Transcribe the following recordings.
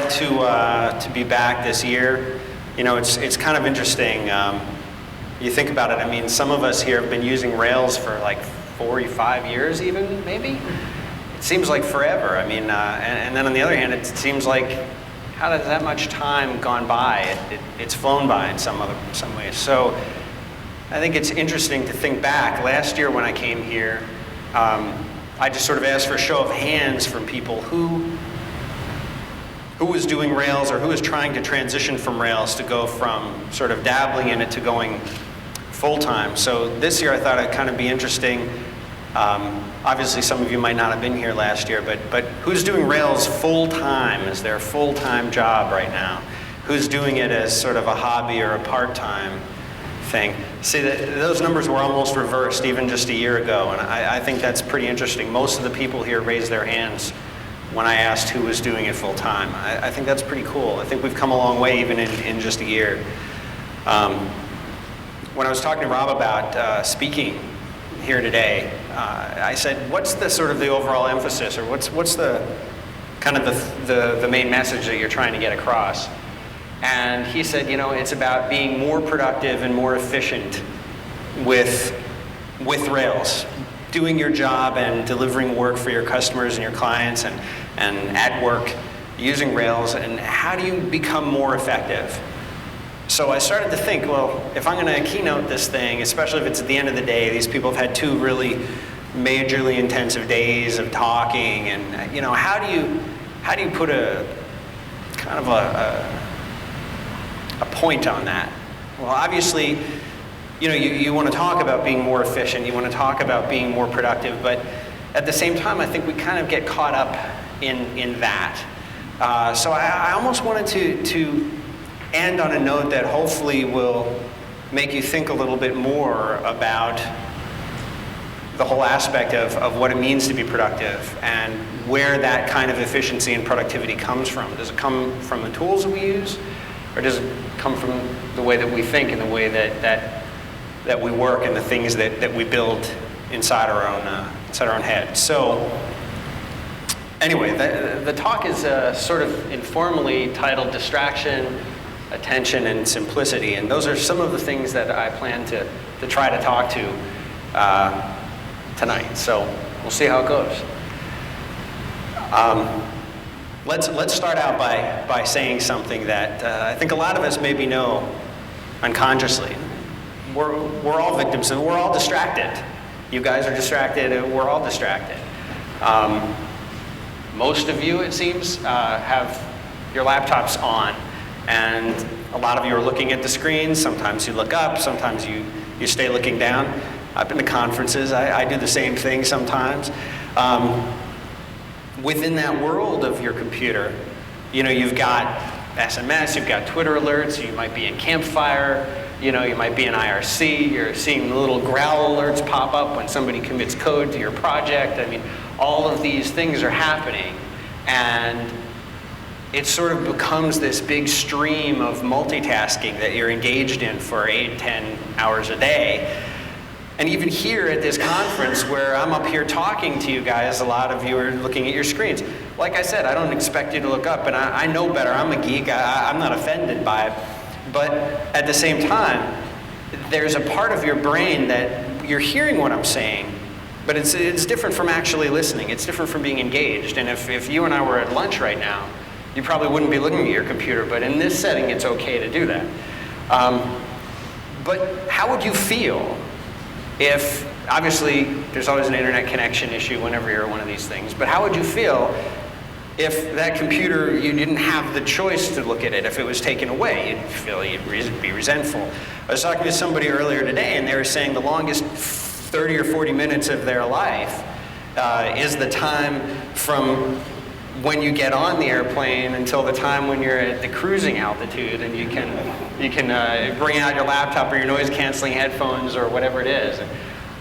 glad to be back this year. You know, it's kind of interesting. You think about it. I mean, some of us here have been using Rails for like 45 years, even maybe. It seems like forever. I mean, and then on the other hand, it seems like how does that much time gone by? It's flown by in some ways. So I think it's interesting to think back. Last year when I came here, I just sort of asked for a show of hands from people who was doing Rails or who was trying to transition from Rails to go from sort of dabbling in it to going full-time. So this year I thought it'd kind of be interesting. Obviously some of you might not have been here last year, but who's doing Rails full-time as their full-time job right now? Who's doing it as sort of a hobby or a part-time thing? See, those numbers were almost reversed even just a year ago, and I think that's pretty interesting. Most of the people here raised their hands when I asked who was doing it full-time. I think that's pretty cool. I think we've come a long way even in just a year. When I was talking to Rob about speaking here today, I said, what's the sort of the overall emphasis, or what's the kind of the main message that you're trying to get across? And he said, you know, it's about being more productive and more efficient with Rails, doing your job and delivering work for your customers and your clients and at work using Rails, and how do you become more effective? So I started to think, well, if I'm going to keynote this thing, especially if it's at the end of the day, these people have had 2 really majorly intensive days of talking, and you know, how do you put a kind of a point on that? Well, obviously, you know, you want to talk about being more efficient, you want to talk about being more productive, but at the same time, I think we kind of get caught up in that. So I almost wanted to end on a note that hopefully will make you think a little bit more about the whole aspect of what it means to be productive and where that kind of efficiency and productivity comes from. Does it come from the tools that we use, or does it come from the way that we think and the way that we work and the things that we build inside our own head? So anyway, the talk is sort of informally titled Distraction, Attention, and Simplicity, and those are some of the things that I plan to try to talk to tonight. So we'll see how it goes. Let's start out by saying something that I think a lot of us maybe know unconsciously. We're all victims, and we're all distracted. You guys are distracted, and we're all distracted. Most of you, it seems, have your laptops on, and a lot of you are looking at the screen. Sometimes you look up, sometimes you stay looking down. I've been to conferences, I do the same thing sometimes. Within that world of your computer, you know, you've got SMS, you've got Twitter alerts, you might be in Campfire, you know, you might be in IRC, you're seeing the little growl alerts pop up when somebody commits code to your project. I mean, all of these things are happening, and it sort of becomes this big stream of multitasking that you're engaged in for 8-10 hours a day. And even here at this conference where I'm up here talking to you guys, a lot of you are looking at your screens. Like I said, I don't expect you to look up, and I know better. I'm a geek. I'm not offended by it. But at the same time, there's a part of your brain that you're hearing what I'm saying, but it's different from actually listening. It's different from being engaged. And if you and I were at lunch right now, you probably wouldn't be looking at your computer, but in this setting, it's okay to do that. But how would you feel if, obviously, there's always an internet connection issue whenever you're at one of these things, but how would you feel if that computer, you didn't have the choice to look at it? If it was taken away, you'd feel you'd be resentful. I was talking to somebody earlier today, and they were saying the longest 30 or 40 minutes of their life is the time from when you get on the airplane until the time when you're at the cruising altitude, and you can bring out your laptop or your noise-canceling headphones or whatever it is. And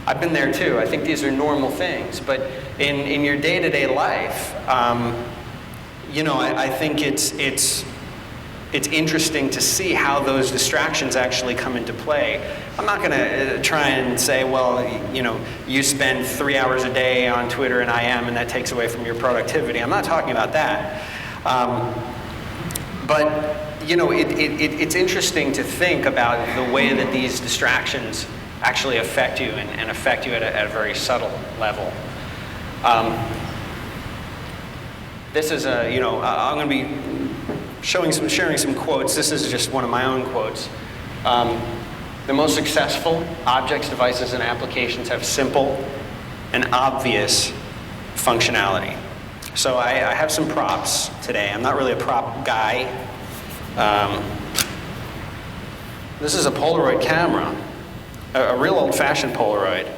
I've been there too. I think these are normal things, but in your day-to-day life, you know, I think it's interesting to see how those distractions actually come into play. I'm not going to try and say, well, you know, you spend 3 hours a day on Twitter and IM, and that takes away from your productivity. I'm not talking about that. But it's interesting to think about the way that these distractions actually affect you and affect you at a very subtle level. This is I'm going to be sharing some quotes. This is just one of my own quotes. The most successful objects, devices, and applications have simple and obvious functionality. So I have some props today. I'm not really a prop guy. This is a Polaroid camera, a real old-fashioned Polaroid,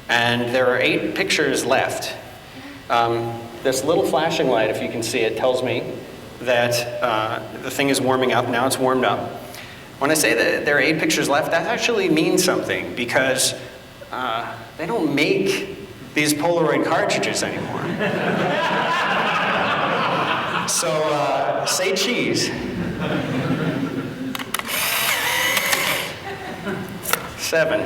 and there are 8 pictures left. This little flashing light, if you can see it, tells me that the thing is warming up. Now it's warmed up. When I say that there are 8 pictures left, that actually means something, because they don't make these Polaroid cartridges anymore. So say cheese. 7.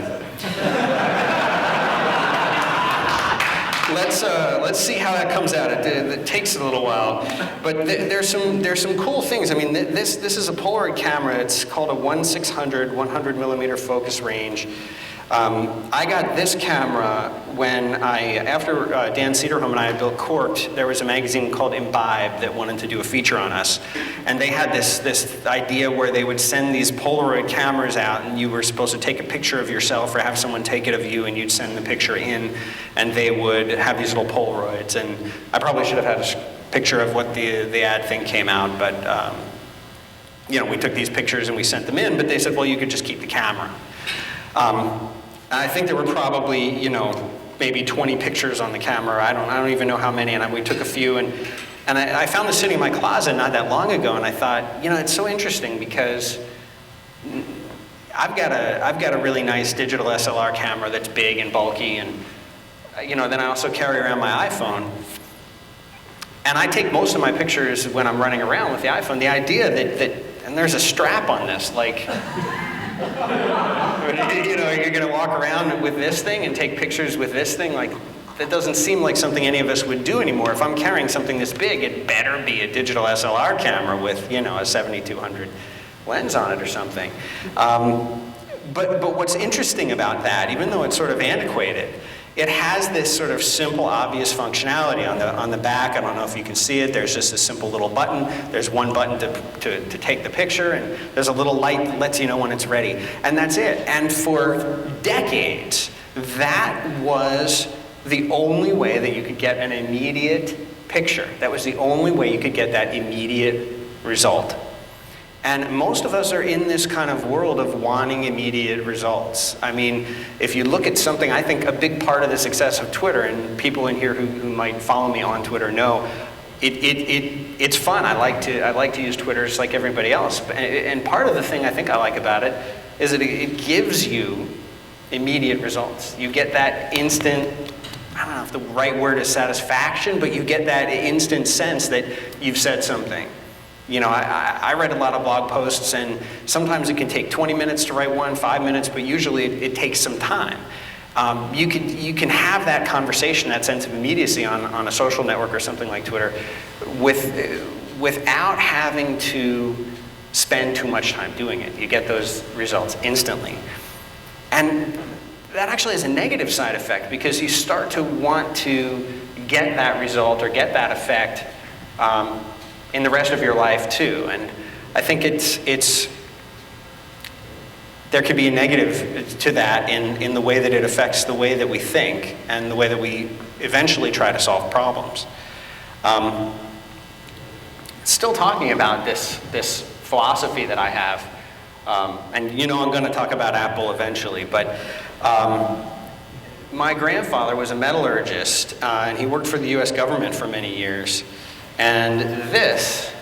Let's see how that comes out. It takes a little while, but there's some cool things. I mean, this is a Polaroid camera. It's called a 1/600 100 millimeter focus range. I got this camera when after Dan Cederholm and I had built Corked, there was a magazine called Imbibe that wanted to do a feature on us. And they had this idea where they would send these Polaroid cameras out, and you were supposed to take a picture of yourself or have someone take it of you, and you'd send the picture in, and they would have these little Polaroids. And I probably should have had a picture of what the ad thing came out, but we took these pictures and we sent them in, but they said, well, you could just keep the camera. I think there were probably, maybe 20 pictures on the camera. I don't even know how many, and we took a few, and I found this sitting in my closet not that long ago, and I thought, it's so interesting because I've got a really nice digital SLR camera that's big and bulky, and then I also carry around my iPhone, and I take most of my pictures when I'm running around with the iPhone. The idea that and there's a strap on this, like. You're going to walk around with this thing and take pictures with this thing. Like, that doesn't seem like something any of us would do anymore. If I'm carrying something this big, it better be a digital SLR camera with, a 7200 lens on it or something. But what's interesting about that, even though it's sort of antiquated, it has this sort of simple, obvious functionality on the back. I don't know if you can see it. There's just a simple little button. There's one button to take the picture, and there's a little light that lets you know when it's ready. And that's it. And for decades, that was the only way that you could get an immediate picture. That was the only way you could get that immediate result. And most of us are in this kind of world of wanting immediate results. I mean, if you look at something, I think a big part of the success of Twitter, and people in here who might follow me on Twitter know, it's fun. I like to use Twitter just like everybody else. And part of the thing I think I like about it is that it gives you immediate results. You get that instant, I don't know if the right word is satisfaction, but you get that instant sense that you've said something. I read a lot of blog posts, and sometimes it can take 20 minutes to write one, 5 minutes, but usually it takes some time. You can have that conversation, that sense of immediacy on a social network or something like Twitter without having to spend too much time doing it. You get those results instantly. And that actually has a negative side effect, because you start to want to get that result or get that effect in the rest of your life too. And I think there could be a negative to that in the way that it affects the way that we think and the way that we eventually try to solve problems. Still talking about this philosophy that I have, and I'm going to talk about Apple eventually, but my grandfather was a metallurgist, and he worked for the US government for many years. And this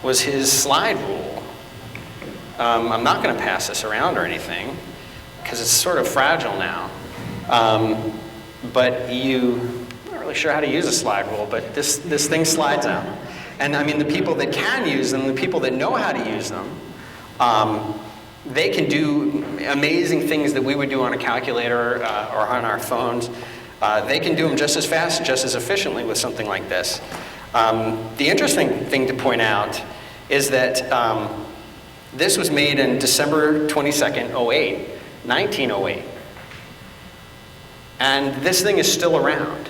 was his slide rule. I'm not going to pass this around or anything, because it's sort of fragile now. But I'm not really sure how to use a slide rule, but this thing slides out. And I mean, the people that can use them, the people that know how to use them, they can do amazing things that we would do on a calculator or on our phones. They can do them just as fast, just as efficiently with something like this. The interesting thing to point out is that this was made in December 22nd, 08, 1908. And this thing is still around.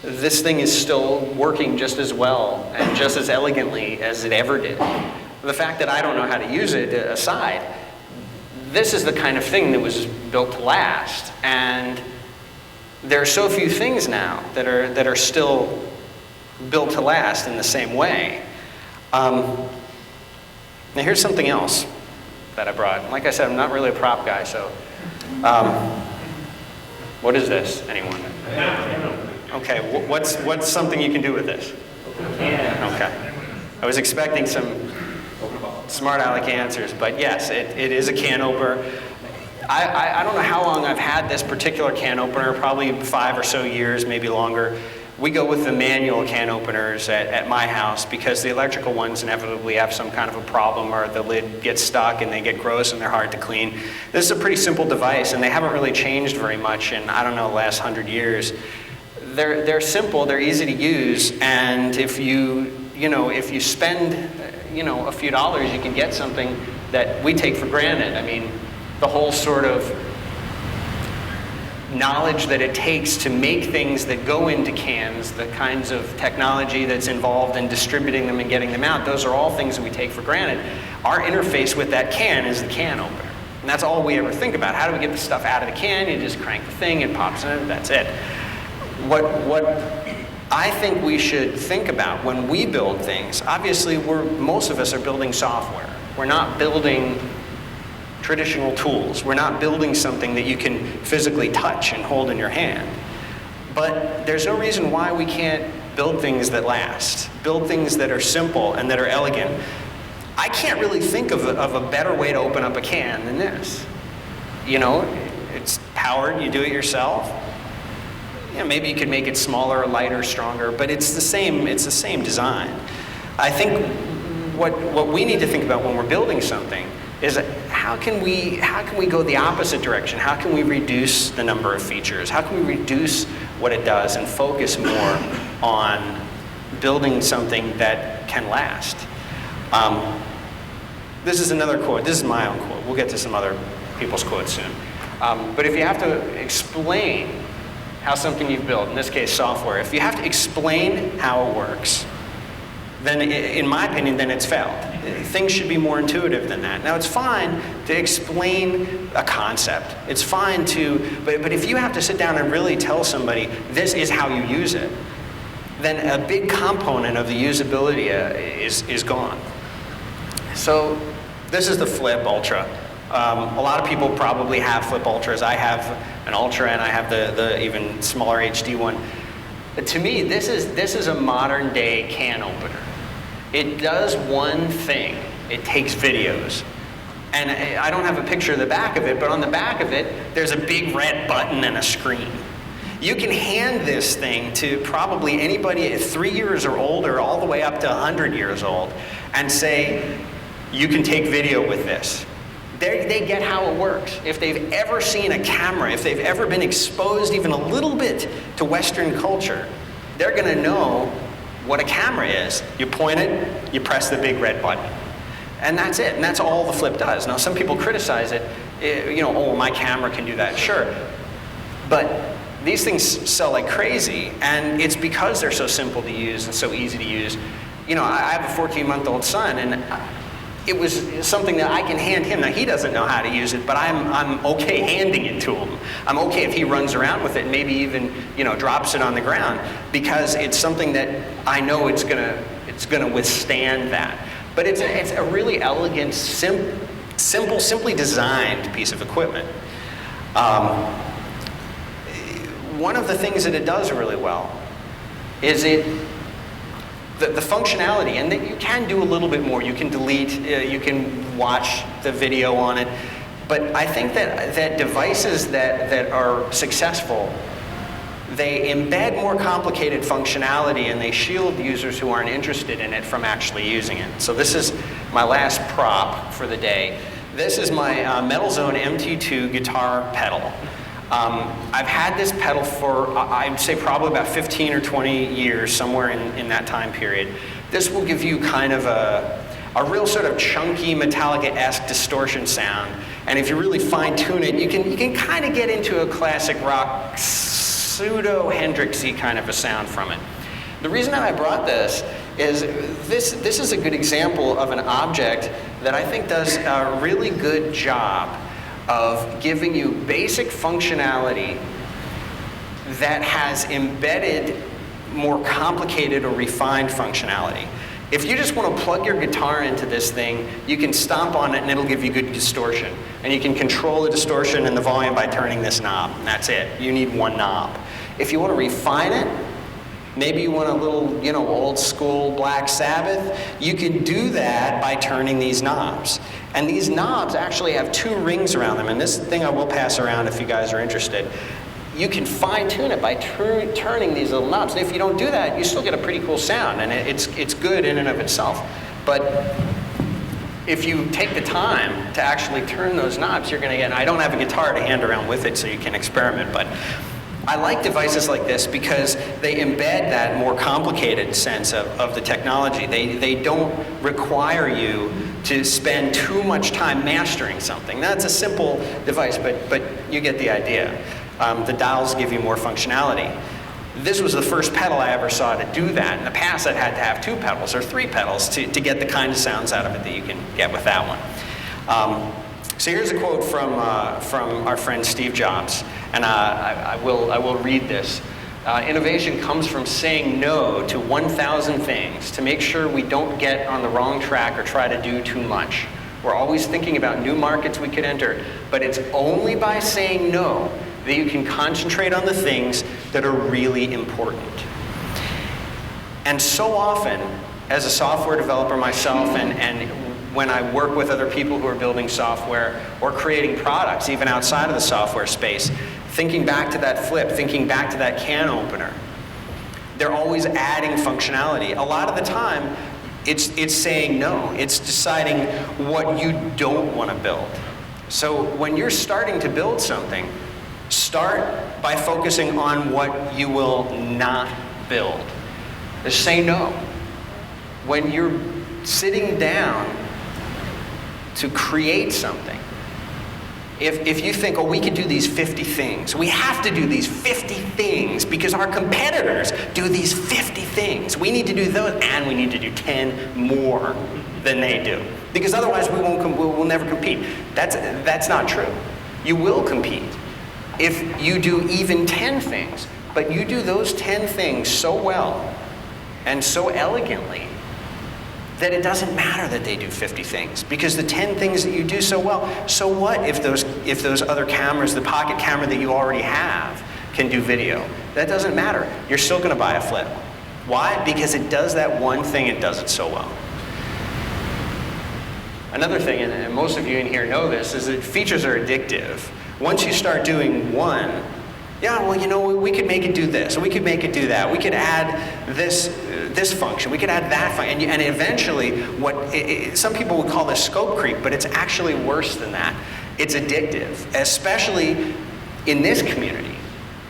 This thing is still working just as well and just as elegantly as it ever did. The fact that I don't know how to use it aside, this is the kind of thing that was built to last. And there are so few things now that are still built to last in the same way. Now here's something else that I brought. Like I said, I'm not really a prop guy, so what is this, anyone? Okay, what's something you can do with this? Okay. I was expecting some smart aleck answers, but yes, it is a can opener. I don't know how long I've had this particular can opener, probably 5 or so years, maybe longer. We go with the manual can openers at my house because the electrical ones inevitably have some kind of a problem, or the lid gets stuck and they get gross and they're hard to clean. This is a pretty simple device, and they haven't really changed very much in, I don't know, the last 100 years. They're simple, they're easy to use, and if you spend a few dollars, you can get something that we take for granted. I mean, the whole sort of knowledge that it takes to make things that go into cans, the kinds of technology that's involved in distributing them and getting them out, those are all things that we take for granted. Our interface with that can is the can opener. And that's all we ever think about. How do we get the stuff out of the can? You just crank the thing, it pops in, that's it. What I think we should think about when we build things, obviously most of us are building software. We're not building traditional tools. We're not building something that you can physically touch and hold in your hand. But there's no reason why we can't build things that last, build things that are simple and that are elegant. I can't really think of a better way to open up a can than this. It's powered, you do it yourself. Maybe you could make it smaller, lighter, stronger, but it's the same design. I think what we need to think about when we're building something is how can we go the opposite direction? How can we reduce the number of features? How can we reduce what it does and focus more on building something that can last? This is another quote. This is my own quote. We'll get to some other people's quotes soon. But if you have to explain how something you've built, in this case software, if you have to explain how it works, then in my opinion, then it's failed. Things should be more intuitive than that. Now, it's fine to explain a concept. It's fine but if you have to sit down and really tell somebody this is how you use it, then a big component of the usability is gone. So this is the Flip Ultra. A lot of people probably have Flip Ultras. I have an Ultra, and I have the even smaller HD one. But to me, this is a modern day can opener. It does one thing. It takes videos. And I don't have a picture of the back of it, but on the back of it, there's a big red button and a screen. You can hand this thing to probably anybody at 3 years or older, all the way up to 100 years old, and say, you can take video with this. They get how it works. If they've ever seen a camera, if they've ever been exposed even a little bit to Western culture, they're going to know what a camera is. You point it, you press the big red button. And that's it. And that's all the Flip does. Now, some people criticize it. Oh, my camera can do that. Sure. But these things sell like crazy, and it's because they're so simple to use and so easy to use. I have a 14-month-old son, and it was something that I can hand him. Now, he doesn't know how to use it, but I'm okay handing it to him. I'm okay if he runs around with it and maybe even, drops it on the ground, because it's something that I know it's gonna withstand that. But it's a really elegant, simply designed piece of equipment. One of the things that it does really well is the functionality, and that you can do a little bit more. You can delete, you can watch the video on it, but I think that devices that are successful, they embed more complicated functionality, and they shield users who aren't interested in it from actually using it. So this is my last prop for the day. This is my Metal Zone MT2 guitar pedal. I've had this pedal for, I'd say, probably about 15 or 20 years, somewhere in that time period. this will give you kind of a real sort of chunky Metallica-esque distortion sound. And if you really fine-tune it, you can kind of get into a classic rock, pseudo-Hendrixy kind of a sound from it. The reason that I brought this is this is a good example of an object that I think does a really good job of giving you basic functionality that has embedded more complicated or refined functionality. If you just want to plug your guitar into this thing, you can stomp on it and it'll give you good distortion. And you can control the distortion and the volume by turning this knob. And that's it. You need one knob. If you want to refine it, maybe you want a little, old school Black Sabbath, you can do that by turning these knobs. And these knobs actually have 2 rings around them. And this thing I will pass around if you guys are interested. You can fine-tune it by turning these little knobs. And if you don't do that, you still get a pretty cool sound, and it's good in and of itself. But if you take the time to actually turn those knobs, you're going to get, and I don't have a guitar to hand around with it so you can experiment, but I like devices like this because they embed that more complicated sense of the technology. They don't require you to spend too much time mastering something. That's a simple device, but you get the idea. The dials give you more functionality. This was the first pedal I ever saw to do that. In the past, I'd had to have 2 pedals or 3 pedals to get the kind of sounds out of it that you can get with that one. So here's a quote from our friend Steve Jobs, and I will read this. Innovation comes from saying no to 1,000 things to make sure we don't get on the wrong track or try to do too much. We're always thinking about new markets we could enter, but it's only by saying no that you can concentrate on the things that are really important. And so often, as a software developer myself, and when I work with other people who are building software or creating products, even outside of the software space, thinking back to that flip, thinking back to that can opener, they're always adding functionality. A lot of the time, it's saying no. It's deciding what you don't want to build. So when you're starting to build something, start by focusing on what you will not build. Just say no. When you're sitting down to create something, if you think, oh, we could do these 50 things, we have to do these 50 things because our competitors do these 50 things. We need to do those, and we need to do 10 more than they do. Because otherwise we'll never compete. That's not true. You will compete if you do even 10 things, but you do those 10 things so well and so elegantly that it doesn't matter that they do 50 things, because the 10 things that you do so well, so what if those other cameras, the pocket camera that you already have, can do video? That doesn't matter. You're still going to buy a flip. Why? Because it does that one thing, it does it so well. Another thing, and most of you in here know this, is that features are addictive. Once you start doing one, yeah, well, we could make it do this, or we could make it do that. We could add this function. We could add that function. And eventually, some people would call this scope creep, but it's actually worse than that. It's addictive, especially in this community,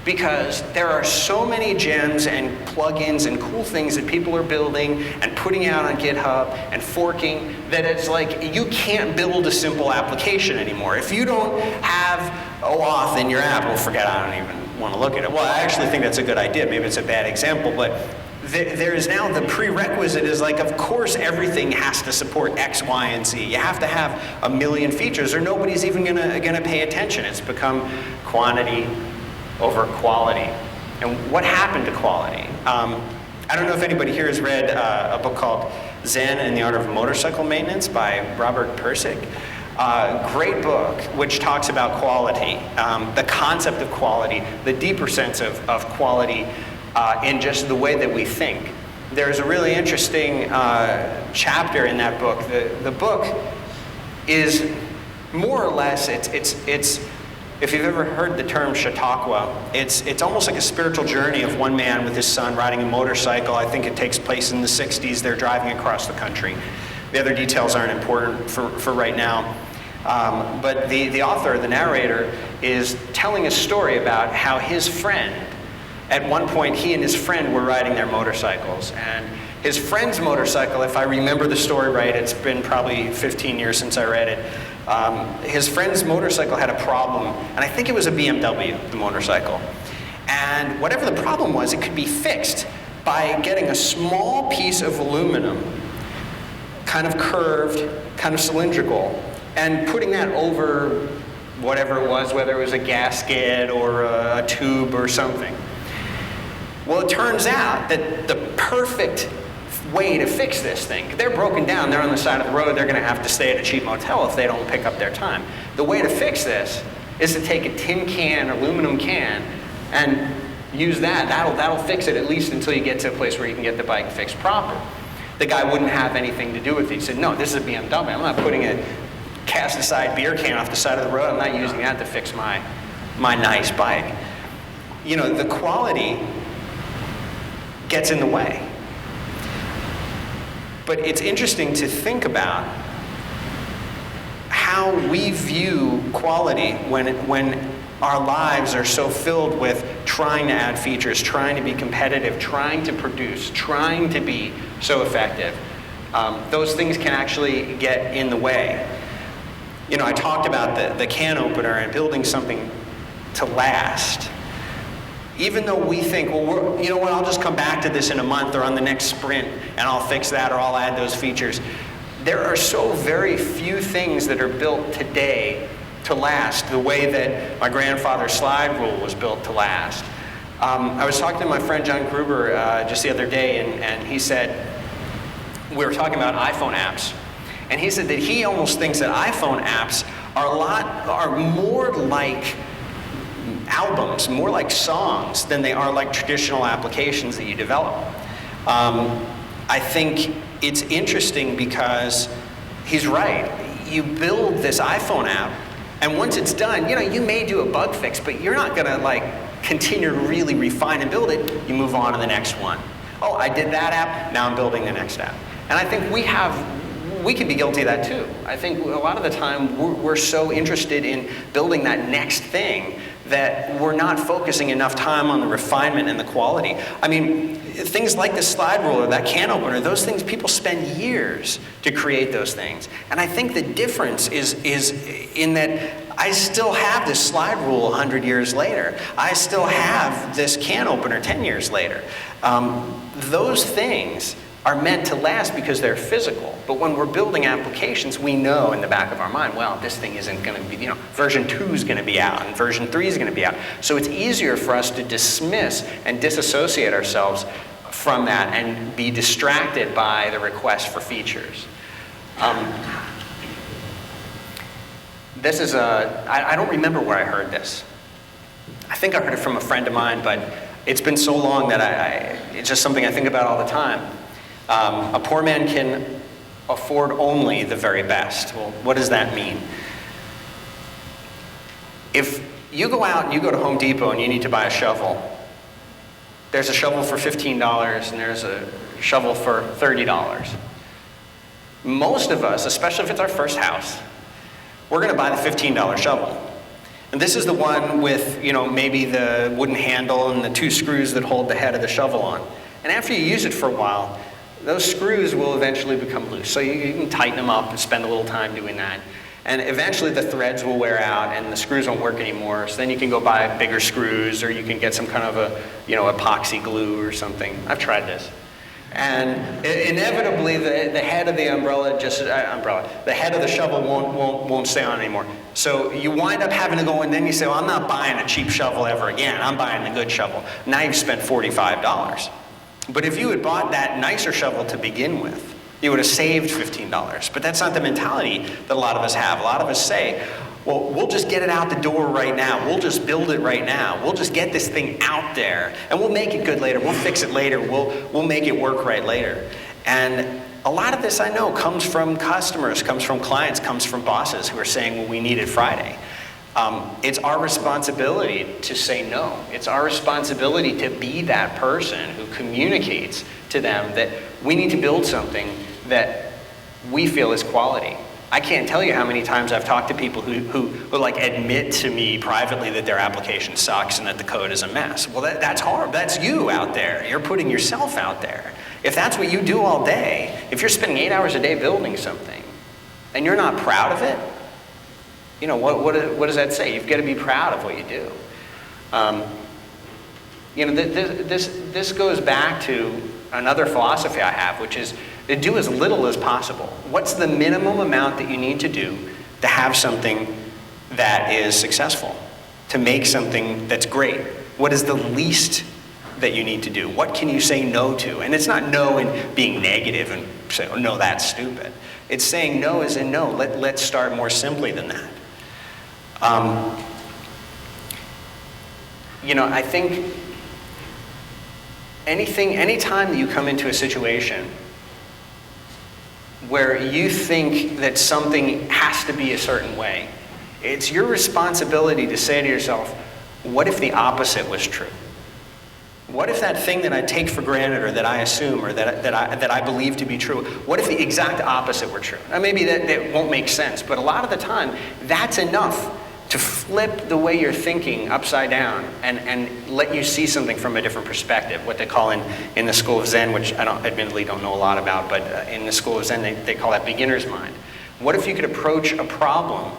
because there are so many gems and plugins and cool things that people are building and putting out on GitHub and forking that it's like you can't build a simple application anymore. If you don't have OAuth in your app, well, forget, I don't even want to look at it. Well, I actually think that's a good idea. Maybe it's a bad example, but there is now the prerequisite is like, of course, everything has to support X, Y, and Z. You have to have a million features or nobody's even gonna pay attention. It's become quantity over quality. And what happened to quality? I don't know if anybody here has read a book called Zen and the Art of Motorcycle Maintenance by Robert Pirsig. Great book, which talks about quality, the concept of quality, the deeper sense of quality in just the way that we think. There's a really interesting chapter in that book. The book is more or less, it's if you've ever heard the term Chautauqua, it's almost like a spiritual journey of one man with his son riding a motorcycle. I think it takes place in the 60s. They're driving across the country. The other details aren't important for right now. But the author, the narrator, is telling a story about how his friend, at one point he and his friend were riding their motorcycles, and His friend's motorcycle, if I remember the story right, it's been probably 15 years since I read it. His friend's motorcycle had a problem, and I think it was a BMW, the motorcycle. And whatever the problem was, it could be fixed by getting a small piece of aluminum, kind of curved, kind of cylindrical, and putting that over whatever it was, whether it was a gasket or a tube or something. Well, it turns out that the perfect way to fix this thing, they're broken down, they're on the side of the road, they're going to have to stay at a cheap motel if they don't pick up their time. The way to fix this is to take a tin can, aluminum can, and use that. That'll fix it at least until you get to a place where you can get the bike fixed proper. The guy wouldn't have anything to do with it. He said, no, this is a BMW. I'm not putting a cast aside beer can off the side of the road. I'm not using that to fix my nice bike. You know, the quality gets in the way. But it's interesting to think about how we view quality when our lives are so filled with trying to add features, trying to be competitive, trying to produce, trying to be so effective. Those things can actually get in the way. You know, I talked about the can opener and building something to last. Even though we think, well, you know what, I'll just come back to this in a month or on the next sprint and I'll fix that or I'll add those features. There are so very few things that are built today to last the way that my grandfather's slide rule was built to last. I was talking to my friend John Gruber just the other day, and he said, we were talking about iPhone apps, and he said that he almost thinks that iPhone apps are more like albums, more like songs than they are like traditional applications that you develop. I think it's interesting because he's right. You build this iPhone app, and once it's done, you know, you may do a bug fix, but you're not gonna like continue to really refine and build it. You move on to the next one. Oh, I did that app, now I'm building the next app. And I think we can be guilty of that too. I think a lot of the time we're so interested in building that next thing that we're not focusing enough time on the refinement and the quality. I mean, things like the slide rule or that can opener, those things, people spend years to create those things. And I think the difference is in that I still have this slide rule 100 years later. I still have this can opener 10 years later. Those things are meant to last because they're physical. But when we're building applications, we know in the back of our mind, well, this thing isn't going to be, you know, version 2 is going to be out and version 3 is going to be out. So it's easier for us to dismiss and disassociate ourselves from that and be distracted by the request for features. This is I don't remember where I heard this. I think I heard it from a friend of mine, but it's been so long that it's just something I think about all the time. A poor man can afford only the very best. Well, what does that mean? If you go out and you go to Home Depot and you need to buy a shovel, there's a shovel for $15 and there's a shovel for $30. Most of us, especially if it's our first house, we're going to buy the $15 shovel. And this is the one with, you know, maybe the wooden handle and the 2 screws that hold the head of the shovel on. And after you use it for a while, those screws will eventually become loose. So you can tighten them up and spend a little time doing that. And eventually the threads will wear out and the screws won't work anymore. So then you can go buy bigger screws, or you can get some kind of a, you know, epoxy glue or something. I've tried this. And inevitably the head of the the head of the shovel won't stay on anymore. So you wind up having to go, and then you say, well, I'm not buying a cheap shovel ever again. I'm buying the good shovel. Now you've spent $45. But if you had bought that nicer shovel to begin with, you would have saved $15. But that's not the mentality that a lot of us have. A lot of us say, well, we'll just get it out the door right now. We'll just build it right now. We'll just get this thing out there, and we'll make it good later. We'll fix it later. We'll make it work right later. And a lot of this, I know, comes from customers, comes from clients, comes from bosses who are saying, well, we need it Friday. It's our responsibility to say no. It's our responsibility to be that person who communicates to them that we need to build something that we feel is quality. I can't tell you how many times I've talked to people who like admit to me privately that their application sucks and that the code is a mess. Well, that's hard. That's you out there. You're putting yourself out there. If that's what you do all day, if you're spending 8 hours a day building something, and you're not proud of it, what does that say? You've got to be proud of what you do. This goes back to another philosophy I have, which is to do as little as possible. What's the minimum amount that you need to do to have something that is successful, to make something that's great? What is the least that you need to do? What can you say no to? And it's not no in being negative and saying, oh, no, that's stupid. It's saying no as in no. Let's start more simply than that. I think anytime that you come into a situation where you think that something has to be a certain way, it's your responsibility to say to yourself, what if the opposite was true? What if that thing that I take for granted or that I assume or that I believe to be true, what if the exact opposite were true? Now maybe that won't make sense, but a lot of the time, that's enough to flip the way you're thinking upside down and let you see something from a different perspective, what they call in the School of Zen, which I admittedly don't know a lot about, but in the School of Zen they call that beginner's mind. What if you could approach a problem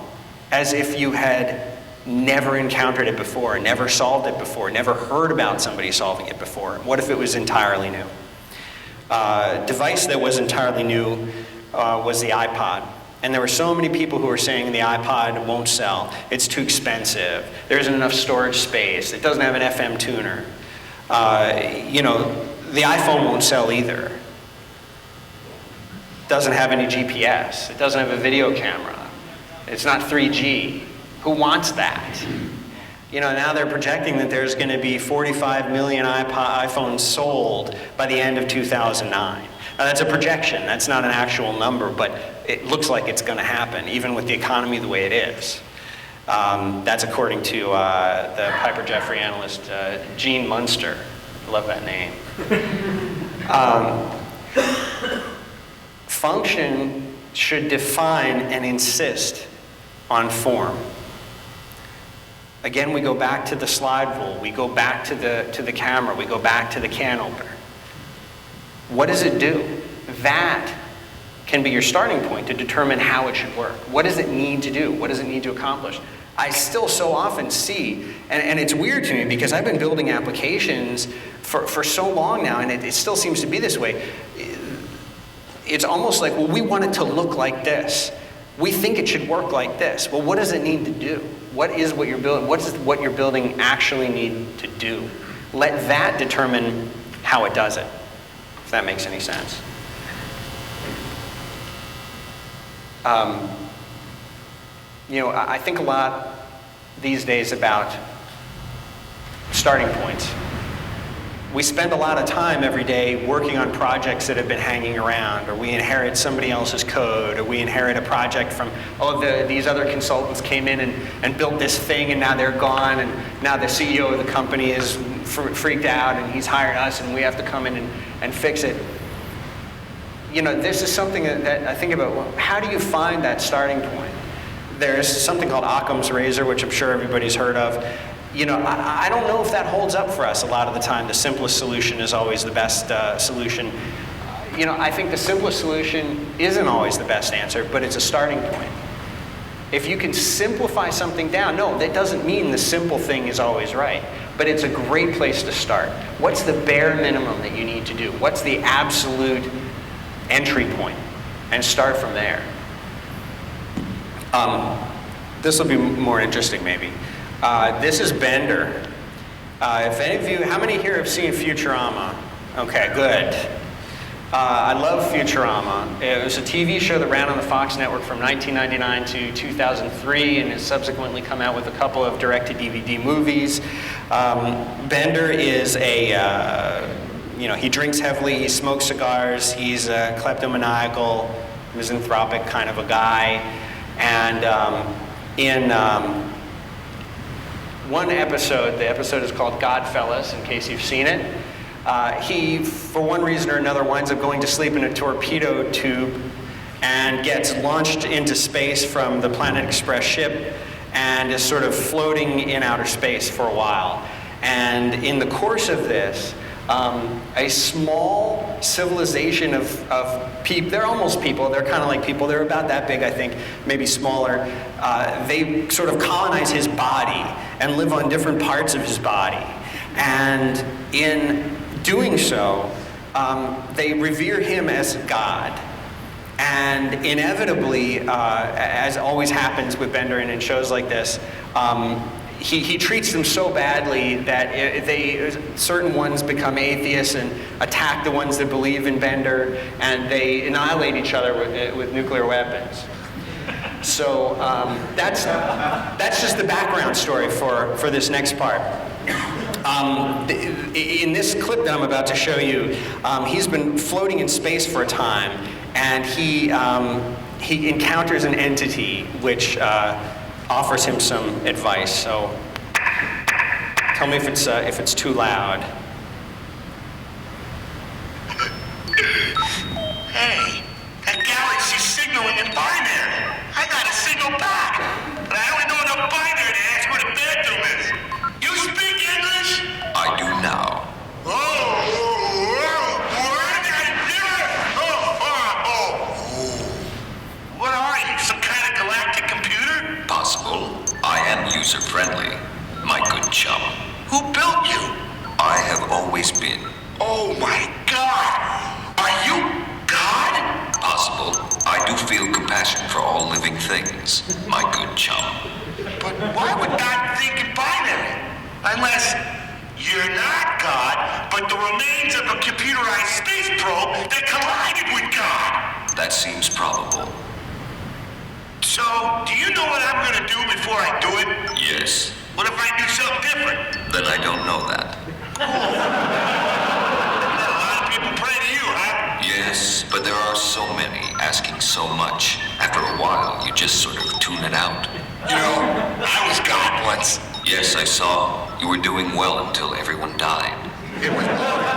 as if you had never encountered it before, never solved it before, never heard about somebody solving it before? What if it was entirely new? A device that was entirely new was the iPod. And there were so many people who were saying the iPod won't sell. It's too expensive. There isn't enough storage space. It doesn't have an FM tuner. The iPhone won't sell either. It doesn't have any GPS. It doesn't have a video camera. It's not 3G. Who wants that? Now they're projecting that there's going to be 45 million iPhones sold by the end of 2009. Now that's a projection. That's not an actual number, but it looks like it's going to happen, even with the economy the way it is. That's according to the Piper Jaffray analyst, Gene Munster. I love that name. Function should define and insist on form. Again, we go back to the slide rule. We go back to the camera. We go back to the can opener. What does it do? That can be your starting point to determine how it should work. What does it need to do? What does it need to accomplish? I still so often see, and it's weird to me because I've been building applications for so long now, and it still seems to be this way. It's almost like, well, we want it to look like this. We think it should work like this. Well, what does it need to do? What is what you're building? What does what you're building actually need to do? Let that determine how it does it, if that makes any sense. I think a lot these days about starting points. We spend a lot of time every day working on projects that have been hanging around, or we inherit somebody else's code, or we inherit a project from, these other consultants came in and built this thing and now they're gone, and now the CEO of the company is freaked out and he's hired us and we have to come in and fix it. This is something that I think about. Well, how do you find that starting point? There's something called Occam's razor, which I'm sure everybody's heard of. I don't know if that holds up for us a lot of the time. The simplest solution is always the best solution. I think the simplest solution isn't always the best answer, but it's a starting point. If you can simplify something down, no, that doesn't mean the simple thing is always right, but it's a great place to start. What's the bare minimum that you need to do? What's the absolute entry point? And start from there. This will be more interesting, maybe. This is Bender. If any of you, how many here have seen Futurama? Okay, good. I love Futurama. It was a TV show that ran on the Fox network from 1999 to 2003 and has subsequently come out with a couple of direct-to-DVD movies. Bender is he drinks heavily, he smokes cigars, he's a kleptomaniacal, misanthropic kind of a guy. And in one episode, the episode is called Godfellas, in case you've seen it. He, for one reason or another, winds up going to sleep in a torpedo tube and gets launched into space from the Planet Express ship and is sort of floating in outer space for a while. And in the course of this, a small civilization of people. They're almost people. They're kind of like people. They're about that big, I think, maybe smaller. They sort of colonize his body and live on different parts of his body. And in doing so, they revere him as God. And inevitably, as always happens with Bender and in shows like this, he treats them so badly that certain ones become atheists and attack the ones that believe in Bender, and they annihilate each other with nuclear weapons. So that's just the background story for this next part. In this clip that I'm about to show you, he's been floating in space for a time, and he encounters an entity which offers him some advice. So tell me if it's too loud. Hey, that galaxy's signaling in binary. I got a signal back, but I only know enough binary to ask where the bathroom is. You speak English? I do now. What are you, some kind of galactic computer? Possible. I am user-friendly, my good chum. Who built you? I have always been. Oh my God! Are you God? Possible. I do feel compassion for all living things, my good chum. But why would God think in binary? Unless you're not God, but the remains of a computerized space probe that collided with God. That seems probable. So, do you know what I'm gonna do before I do it? Yes. What if I do something different? Then I don't know that. A lot of people pray to you, huh? Yes, but there are so many asking so much. After a while, you just sort of tune it out. You know, I was God once. Yes, I saw. You were doing well until everyone died. It was boring.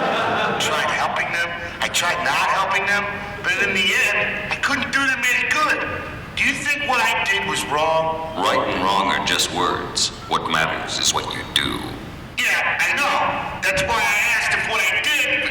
I tried helping them. I tried not helping them. But in the end, I couldn't do them any good. Do you think what I did was wrong? Right and wrong are just words. What matters is what you do. Yeah, I know. That's why I asked if what I did,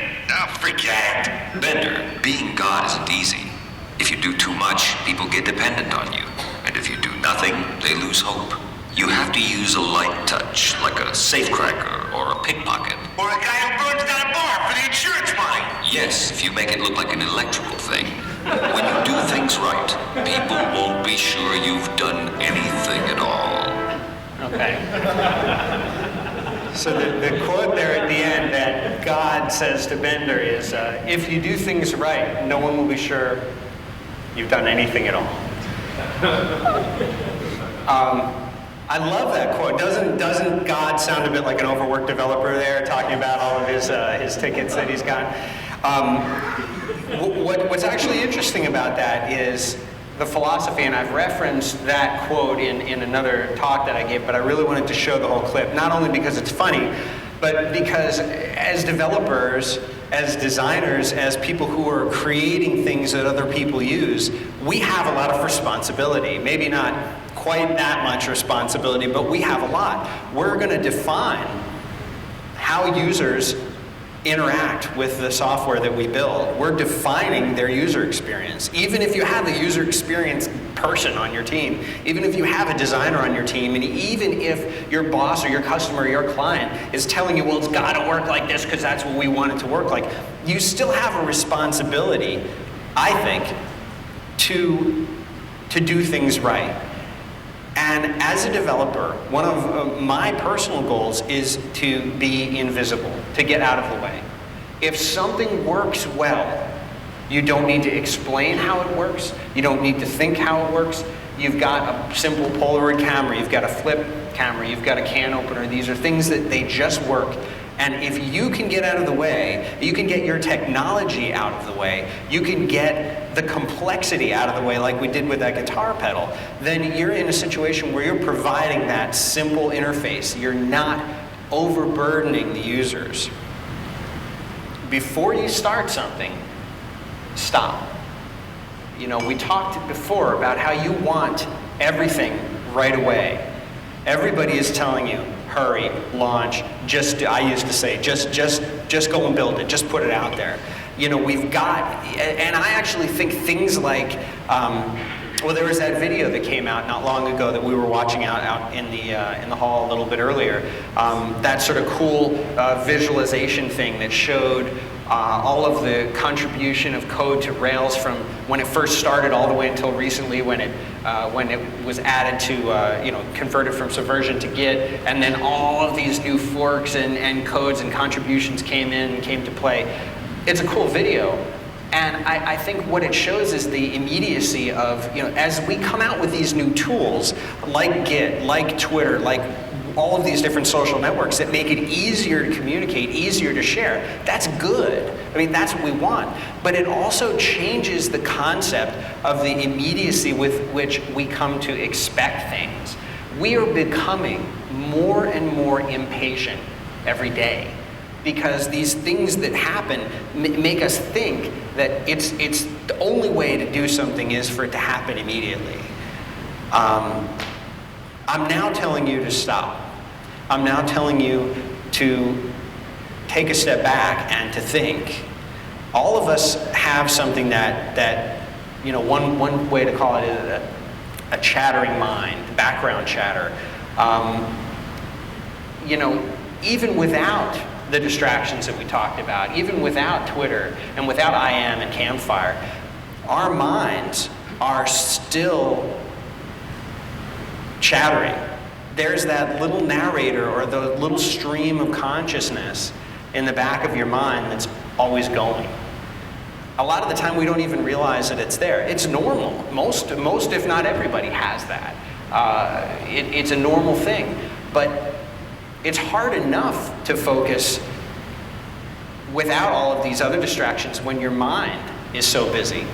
forget it. Bender, being God isn't easy. If you do too much, people get dependent on you. And if you do nothing, they lose hope. You have to use a light touch, like a safecracker or a pickpocket. Or a guy who burns down a bar for the insurance money. Yes, if you make it look like an electrical thing. When you do things right, people won't be sure you've done anything at all. Okay. So the quote there at the end that God says to Bender is, if you do things right, no one will be sure you've done anything at all. I love that quote. Doesn't God sound a bit like an overworked developer there, talking about all of his tickets that he's got? What's actually interesting about that is the philosophy, and I've referenced that quote in another talk that I gave, but I really wanted to show the whole clip, not only because it's funny, but because as developers, as designers, as people who are creating things that other people use, we have a lot of responsibility. Maybe not quite that much responsibility, but we have a lot. We're going to define how users interact with the software that we build. We're defining their user experience. Even if you have a user experience person on your team, even if you have a designer on your team, and even if your boss or your customer or your client is telling you, well, it's got to work like this because that's what we want it to work like, you still have a responsibility, I think, to do things right. And as a developer, one of my personal goals is to be invisible, to get out of the way. If something works well, you don't need to explain how it works. You don't need to think how it works. You've got a simple Polaroid camera. You've got a flip camera. You've got a can opener. These are things that they just work. And if you can get out of the way, you can get your technology out of the way, you can get the complexity out of the way like we did with that guitar pedal, then you're in a situation where you're providing that simple interface. You're not overburdening the users. Before you start something, stop. You know, we talked before about how you want everything right away. Everybody is telling you, hurry, launch, I used to say, just go and build it, just put it out there. You know, we've got, and I actually think things like, well, there was that video that came out not long ago that we were watching out in the hall a little bit earlier. That sort of cool visualization thing that showed all of the contribution of code to Rails from when it first started all the way until recently when it was added to, converted from Subversion to Git, and then all of these new forks and codes and contributions came to play. It's a cool video. And I think what it shows is the immediacy of, as we come out with these new tools, like Git, like Twitter, like all of these different social networks that make it easier to communicate, easier to share, that's good. I mean, that's what we want. But it also changes the concept of the immediacy with which we come to expect things. We are becoming more and more impatient every day, because these things that happen make us think that it's the only way to do something is for it to happen immediately. I'm now telling you to stop. I'm now telling you to take a step back and to think. All of us have something that one way to call it is a chattering mind, background chatter. Even without the distractions that we talked about, even without Twitter and without IM and Campfire, our minds are still chattering. There's that little narrator or the little stream of consciousness in the back of your mind that's always going. A lot of the time we don't even realize that it's there. It's normal. Most if not everybody has that. It's a normal thing. But it's hard enough to focus without all of these other distractions when your mind is so busy.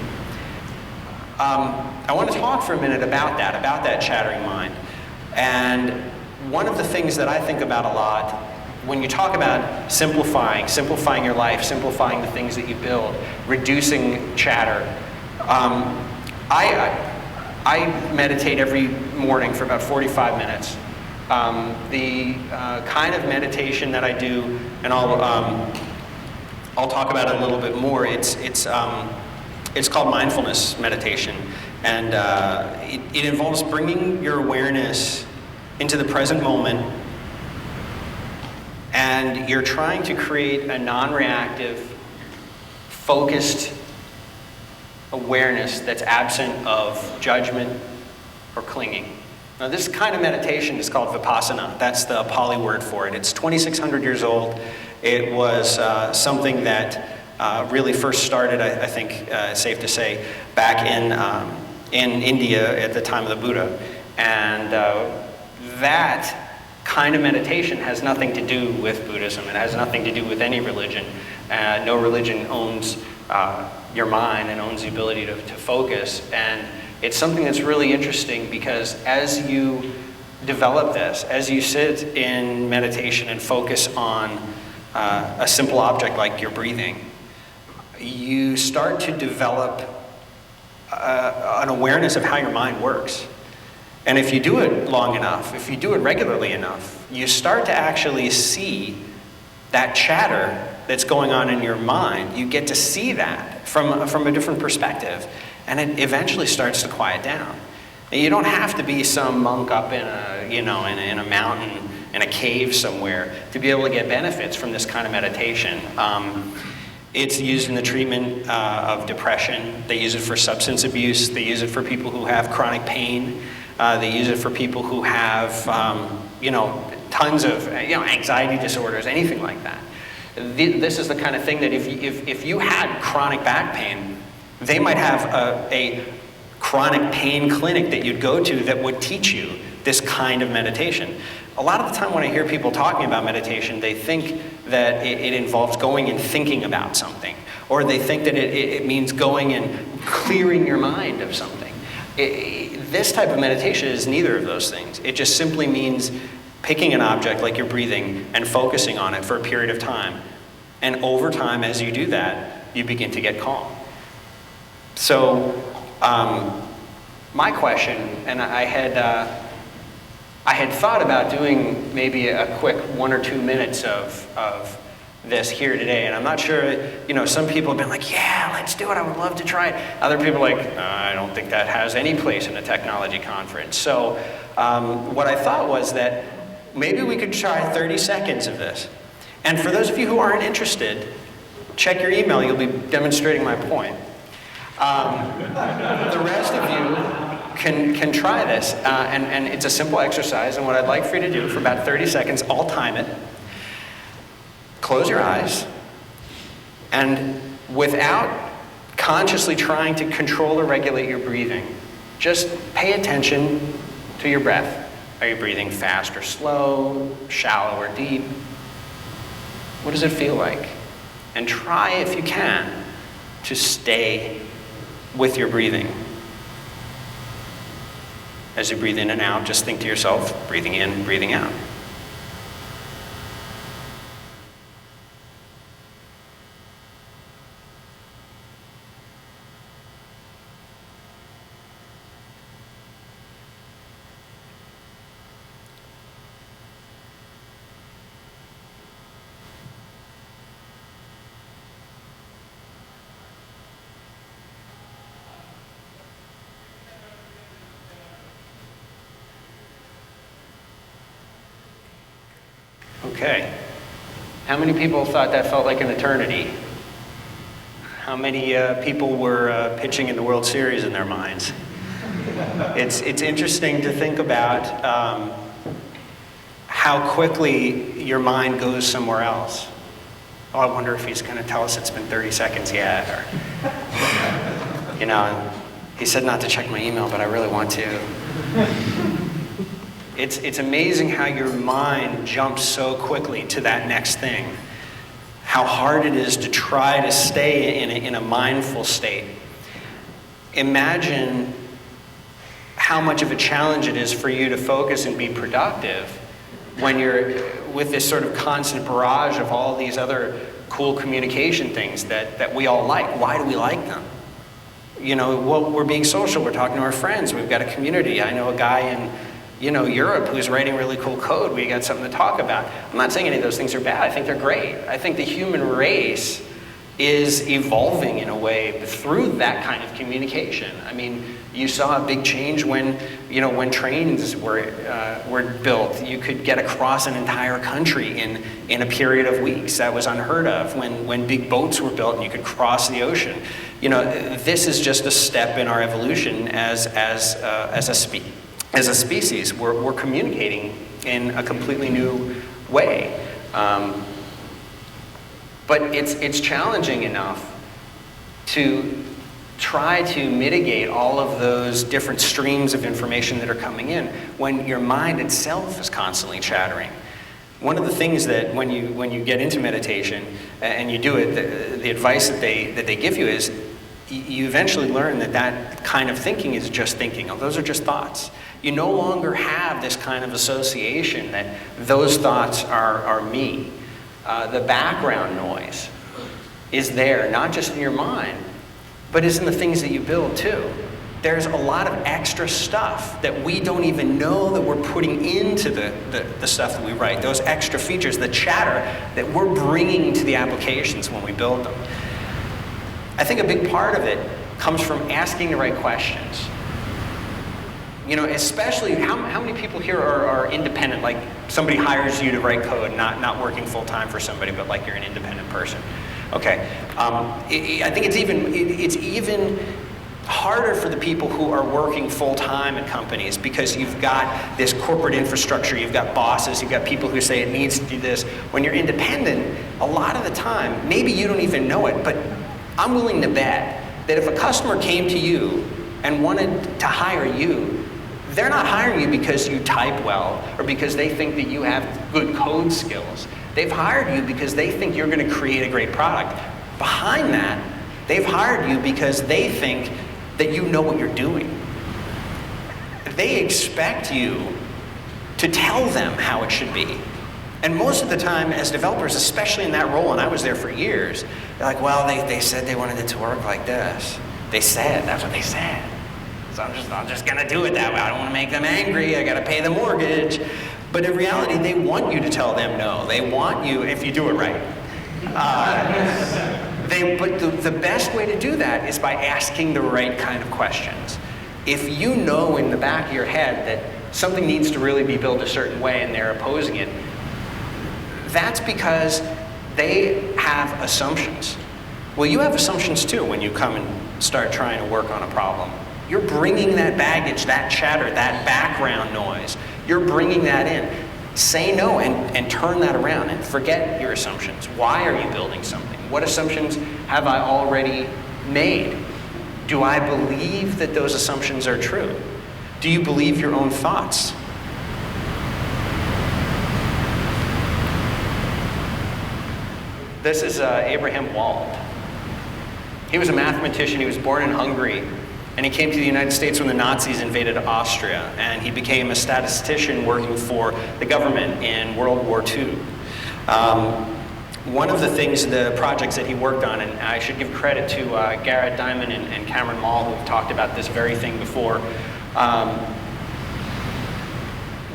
I want to talk for a minute about that chattering mind. And one of the things that I think about a lot when you talk about simplifying your life, simplifying the things that you build, reducing chatter, I meditate every morning for about 45 minutes. The kind of meditation that I do, and I'll talk about it a little bit more. It's called mindfulness meditation, and it involves bringing your awareness into the present moment, and you're trying to create a non-reactive, focused awareness that's absent of judgment or clinging. Now, this kind of meditation is called Vipassana. That's the Pali word for it. It's 2,600 years old. It was something that really first started, I think it's safe to say, back in India at the time of the Buddha. And that kind of meditation has nothing to do with Buddhism. It has nothing to do with any religion. No religion owns your mind and owns the ability to focus. And it's something that's really interesting because as you develop this, as you sit in meditation and focus on a simple object like your breathing, you start to develop an awareness of how your mind works. And if you do it long enough, if you do it regularly enough, you start to actually see that chatter that's going on in your mind. You get to see that from a different perspective, and it eventually starts to quiet down. And you don't have to be some monk up in a mountain, in a cave somewhere, to be able to get benefits from this kind of meditation. It's used in the treatment of depression. They use it for substance abuse. They use it for people who have chronic pain. They use it for people who have, tons of, anxiety disorders, anything like that. This is the kind of thing that if you had chronic back pain, they might have a chronic pain clinic that you'd go to that would teach you this kind of meditation. A lot of the time when I hear people talking about meditation, they think that it involves going and thinking about something, or they think that it means going and clearing your mind of something. This type of meditation is neither of those things. It just simply means picking an object like your breathing and focusing on it for a period of time. And over time, as you do that, you begin to get calm. So my question, and I had I had thought about doing maybe a quick 1 or 2 minutes of this here today, and I'm not sure, some people have been like, yeah, let's do it, I would love to try it. Other people are like, I don't think that has any place in a technology conference. So what I thought was that maybe we could try 30 seconds of this. And for those of you who aren't interested, check your email, you'll be demonstrating my point. The rest of you can try this, and it's a simple exercise, and what I'd like for you to do for about 30 seconds, I'll time it. Close your eyes, and without consciously trying to control or regulate your breathing, just pay attention to your breath. Are you breathing fast or slow, shallow or deep? What does it feel like? And try, if you can, to stay with your breathing. As you breathe in and out, just think to yourself, breathing in, breathing out. Okay. How many people thought that felt like an eternity? How many people were pitching in the World Series in their minds? It's interesting to think about how quickly your mind goes somewhere else. Oh, I wonder if he's going to tell us it's been 30 seconds yet. Or, he said not to check my email, but I really want to. It's amazing how your mind jumps so quickly to that next thing. How hard it is to try to stay in a mindful state. Imagine how much of a challenge it is for you to focus and be productive when you're with this sort of constant barrage of all these other cool communication things that we all like. Why do we like them? Well, we're being social, we're talking to our friends, we've got a community. I know a guy in Europe who's writing really cool code. We got something to talk about. I'm not saying any of those things are bad. I think they're great. I think the human race is evolving in a way through that kind of communication. I mean, you saw a big change when trains were built. You could get across an entire country in a period of weeks. That was unheard of. When big boats were built and you could cross the ocean. This is just a step in our evolution as a species. We're communicating in a completely new way. But it's challenging enough to try to mitigate all of those different streams of information that are coming in when your mind itself is constantly chattering. One of the things that when you get into meditation and you do it, the advice that they give you is you eventually learn that kind of thinking is just thinking. Oh, those are just thoughts. You no longer have this kind of association that those thoughts are me. The background noise is there, not just in your mind, but is in the things that you build too. There's a lot of extra stuff that we don't even know that we're putting into the stuff that we write. Those extra features, the chatter that we're bringing to the applications when we build them. I think a big part of it comes from asking the right questions. Especially how many people here are independent, like somebody hires you to write code, not working full-time for somebody, but like you're an independent person. Okay, I think it's even harder for the people who are working full-time at companies because you've got this corporate infrastructure, you've got bosses, you've got people who say it needs to do this. When you're independent, a lot of the time, maybe you don't even know it, but I'm willing to bet that if a customer came to you and wanted to hire you, they're not hiring you because you type well or because they think that you have good code skills. They've hired you because they think you're going to create a great product. Behind that, they've hired you because they think that you know what you're doing. They expect you to tell them how it should be. And most of the time, as developers, especially in that role, and I was there for years, they're like, well, they said they wanted it to work like this. They said, that's what they said. So I'm just gonna do it that way. I don't want to make them angry. I got to pay the mortgage. But in reality, they want you to tell them no. They want you, if you do it right. But the best way to do that is by asking the right kind of questions. If you know in the back of your head that something needs to really be built a certain way and they're opposing it, that's because they have assumptions. Well, you have assumptions too when you come and start trying to work on a problem. You're bringing that baggage, that chatter, that background noise, you're bringing that in. Say no and turn that around and forget your assumptions. Why are you building something? What assumptions have I already made? Do I believe that those assumptions are true? Do you believe your own thoughts? This is Abraham Wald. He was a mathematician. He was born in Hungary, and he came to the United States when the Nazis invaded Austria, and he became a statistician working for the government in World War II. One of the things, the projects that he worked on, and I should give credit to Garrett Diamond and Cameron Mall, who have talked about this very thing before.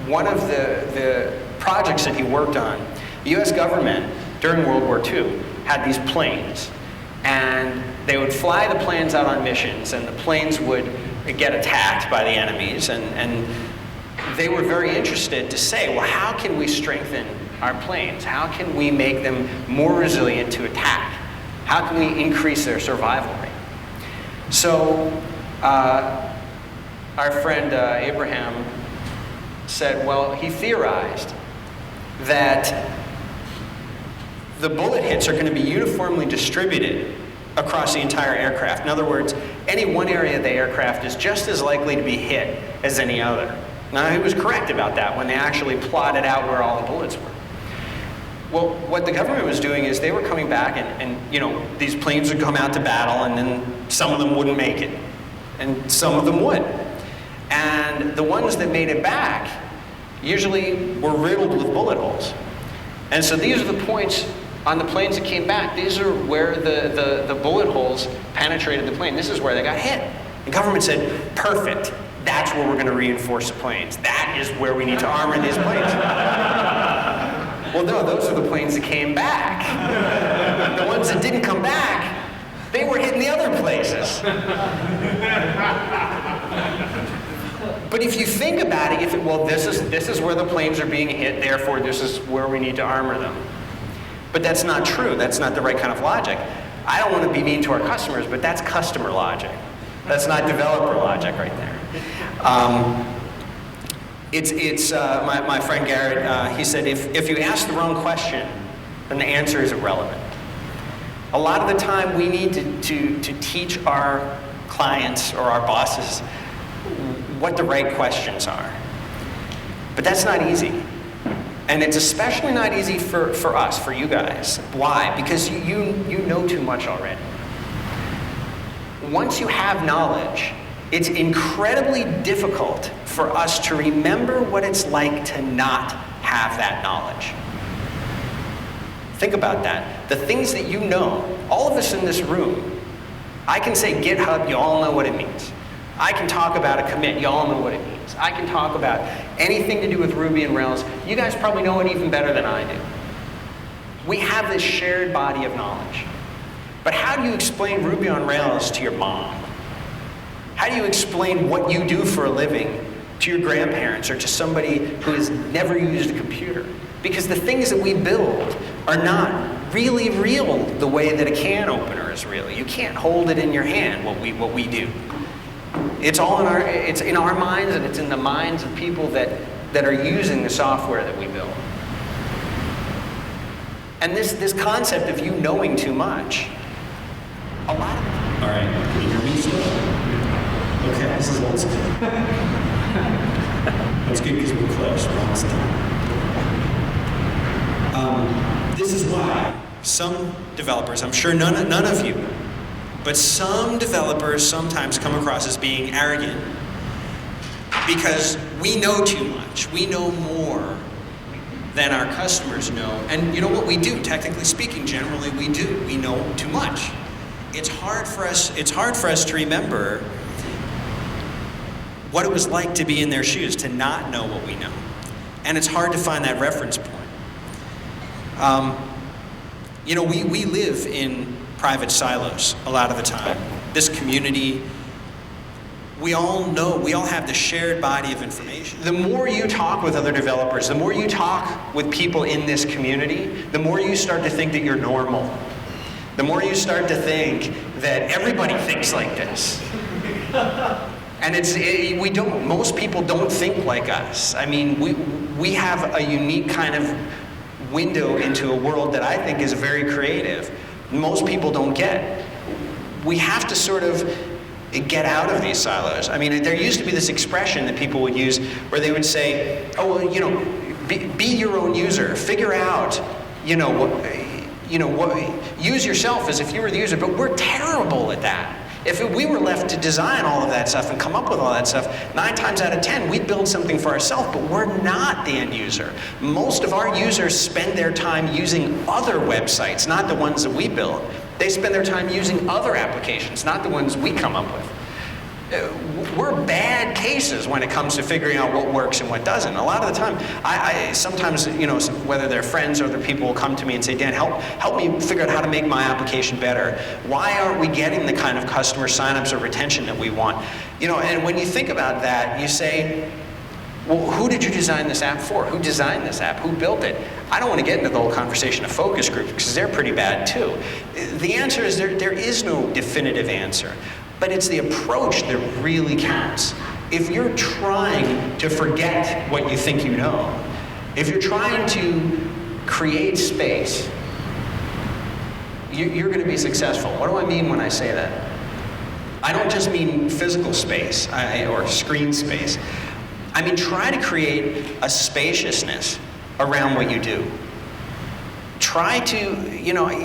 One of the projects that he worked on, the US government during World War II had these planes, and they would fly the planes out on missions, and the planes would get attacked by the enemies, and they were very interested to say, well, how can we strengthen our planes? How can we make them more resilient to attack? How can we increase their survival rate? So our friend Abraham said, well, he theorized that the bullet hits are going to be uniformly distributed across the entire aircraft. In other words, any one area of the aircraft is just as likely to be hit as any other. Now, he was correct about that when they actually plotted out where all the bullets were. Well, what the government was doing is they were coming back and you know, these planes would come out to battle, and then some of them wouldn't make it, and some of them would. And the ones that made it back usually were riddled with bullet holes. And so these are the points on the planes that came back. These are where the bullet holes penetrated the plane. This is where they got hit. The government said, perfect, that's where we're going to reinforce the planes. That is where we need to armor these planes. Well, no, those are the planes that came back. The ones that didn't come back, they were hitting the other places. But if you think about it, this is where the planes are being hit, therefore this is where we need to armor them. But that's not true. That's not the right kind of logic. I don't want to be mean to our customers, but that's customer logic. That's not developer logic right there. My friend Garrett, he said, if you ask the wrong question, then the answer is irrelevant. A lot of the time we need to teach our clients or our bosses what the right questions are. But that's not easy. And it's especially not easy for us, for you guys. Why? Because you know too much already. Once you have knowledge, it's incredibly difficult for us to remember what it's like to not have that knowledge. Think about that. The things that you know, all of us in this room, I can say GitHub, you all know what it means. I can talk about a commit, you all know what it means. I can talk about anything to do with Ruby and Rails. You guys probably know it even better than I do. We have this shared body of knowledge. But how do you explain Ruby on Rails to your mom? How do you explain what you do for a living to your grandparents or to somebody who has never used a computer? Because the things that we build are not really real the way that a can opener is real. You can't hold it in your hand, what we do. It's all it's in our minds, and it's in the minds of people that are using the software that we build. And this concept of you knowing too much, a lot of it. All right, can you hear me still? Okay, this is old school. That's good because we're close. We're almost done. This is why some developers, I'm sure none of you, but some developers sometimes come across as being arrogant because we know too much. We know more than our customers know. And you know what we do, technically speaking, generally we do. We know too much. It's hard for us to remember what it was like to be in their shoes, to not know what we know. And it's hard to find that reference point. We live in private silos a lot of the time. This community, we all have the shared body of information. The more you talk with other developers, the more you talk with people in this community, the more you start to think that you're normal. The more you start to think that everybody thinks like this. And most people don't think like us. I mean, we have a unique kind of window into a world that I think is very creative. Most people don't get. We have to sort of get out of these silos. I mean, there used to be this expression that people would use where they would say, oh, well, be your own user. Figure out, use yourself as if you were the user. But we're terrible at that. If we were left to design all of that stuff and come up with all that stuff, 9 times out of 10, we'd build something for ourselves, but we're not the end user. Most of our users spend their time using other websites, not the ones that we build. They spend their time using other applications, not the ones we come up with. We're bad cases when it comes to figuring out what works and what doesn't. A lot of the time, I sometimes, whether they're friends or other people will come to me and say, Dan, help me figure out how to make my application better. Why aren't we getting the kind of customer signups or retention that we want? And when you think about that, you say, well, who did you design this app for? Who designed this app? Who built it? I don't want to get into the whole conversation of focus groups because they're pretty bad too. The answer is there is no definitive answer. But it's the approach that really counts. If you're trying to forget what you think you know, if you're trying to create space, you're going to be successful. What do I mean when I say that? I don't just mean physical space or screen space. I mean, try to create a spaciousness around what you do. Try to,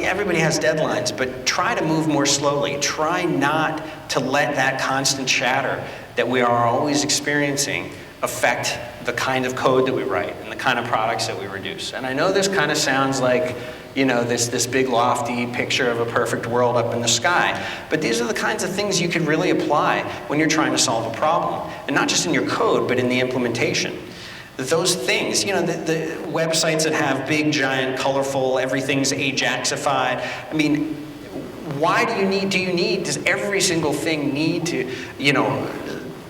everybody has deadlines, but try to move more slowly. Try not to let that constant chatter that we are always experiencing affect the kind of code that we write and the kind of products that we produce. And I know this kind of sounds like, this big lofty picture of a perfect world up in the sky, but these are the kinds of things you can really apply when you're trying to solve a problem. And not just in your code, but in the implementation. Those things, the websites that have big, giant, colorful, everything's Ajaxified. I mean, why do you need, does every single thing need to,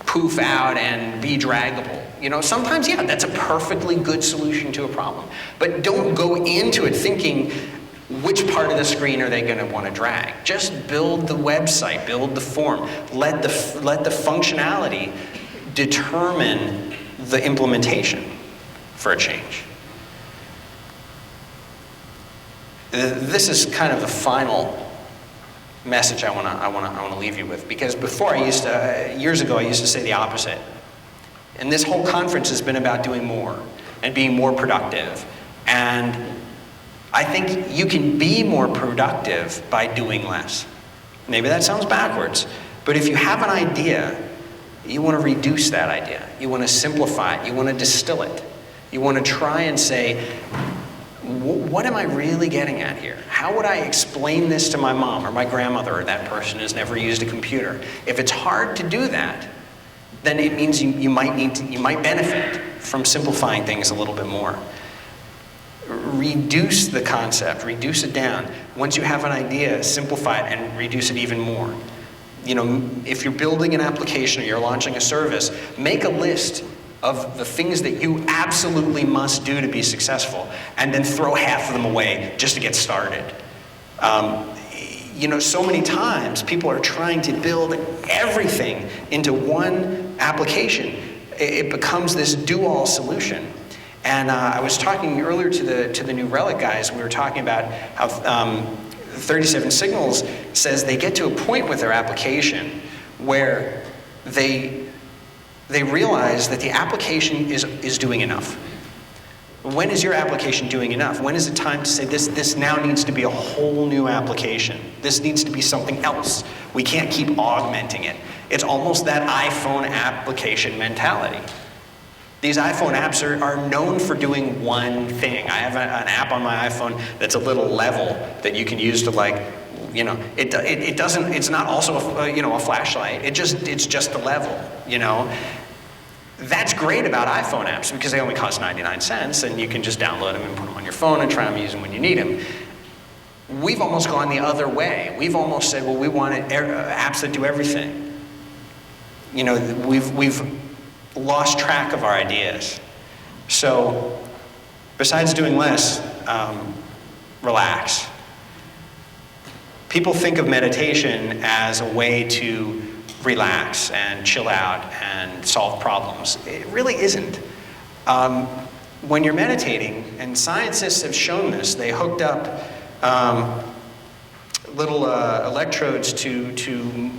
poof out and be draggable? Sometimes, yeah, that's a perfectly good solution to a problem. But don't go into it thinking, which part of the screen are they going to want to drag? Just build the website, build the form. Let the functionality determine the implementation for a change. This is kind of the final message I want to leave you with, because before years ago I used to say the opposite. And this whole conference has been about doing more and being more productive. And I think you can be more productive by doing less. Maybe that sounds backwards, but if you have an idea, you want to reduce that idea. You want to simplify it. You want to distill it. You want to try and say, what am I really getting at here? How would I explain this to my mom or my grandmother or that person who's never used a computer? If it's hard to do that, then it means you might benefit from simplifying things a little bit more. Reduce the concept, reduce it down. Once you have an idea, simplify it and reduce it even more. If you're building an application or you're launching a service, make a list of the things that you absolutely must do to be successful, and then throw half of them away just to get started. So many times people are trying to build everything into one application. It becomes this do-all solution. And I was talking earlier to the New Relic guys. We were talking about how 37 Signals says they get to a point with their application where they realize that the application is doing enough. When is your application doing enough? When is it time to say this now needs to be a whole new application? This needs to be something else. We can't keep augmenting it. It's almost that iPhone application mentality. These iPhone apps are known for doing one thing. I have an app on my iPhone that's a little level that you can use to it's not also a flashlight. It's just a level, That's great about iPhone apps because they only cost 99 cents and you can just download them and put them on your phone and try them, use them when you need them. We've almost gone the other way. We've almost said, well, we want apps that do everything. You know, we've lost track of our ideas. So besides doing less, relax. People think of meditation as a way to relax and chill out and solve problems. It really isn't. When you're meditating, and scientists have shown this, they hooked up little electrodes to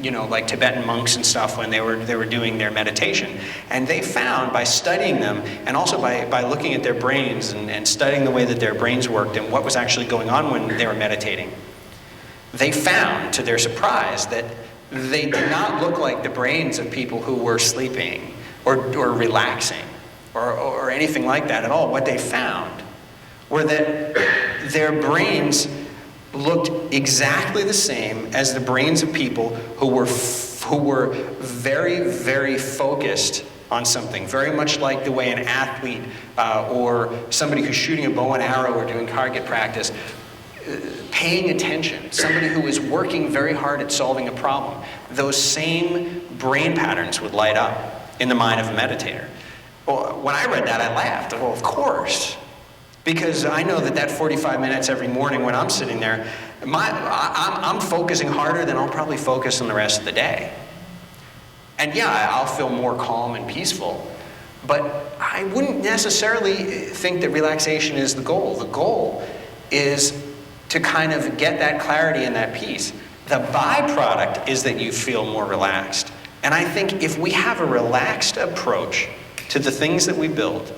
you know, like Tibetan monks and stuff when they were doing their meditation, and they found by studying them and also by looking at their brains and studying the way that their brains worked and what was actually going on when they were meditating, they found, to their surprise, that they did not look like the brains of people who were sleeping or relaxing or anything like that at all. What they found were that their brains looked exactly the same as the brains of people who were very, very focused on something, very much like the way an athlete or somebody who's shooting a bow and arrow or doing target practice, paying attention, somebody who is working very hard at solving a problem. Those same brain patterns would light up in the mind of a meditator. Well, when I read that, I laughed. Well, of course. Because I know that 45 minutes every morning when I'm sitting there, I'm focusing harder than I'll probably focus on the rest of the day. And yeah, I'll feel more calm and peaceful, but I wouldn't necessarily think that relaxation is the goal. The goal is to kind of get that clarity and that peace. The byproduct is that you feel more relaxed. And I think if we have a relaxed approach to the things that we build,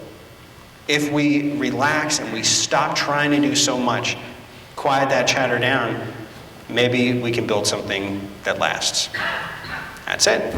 if we relax and we stop trying to do so much, quiet that chatter down, maybe we can build something that lasts. That's it.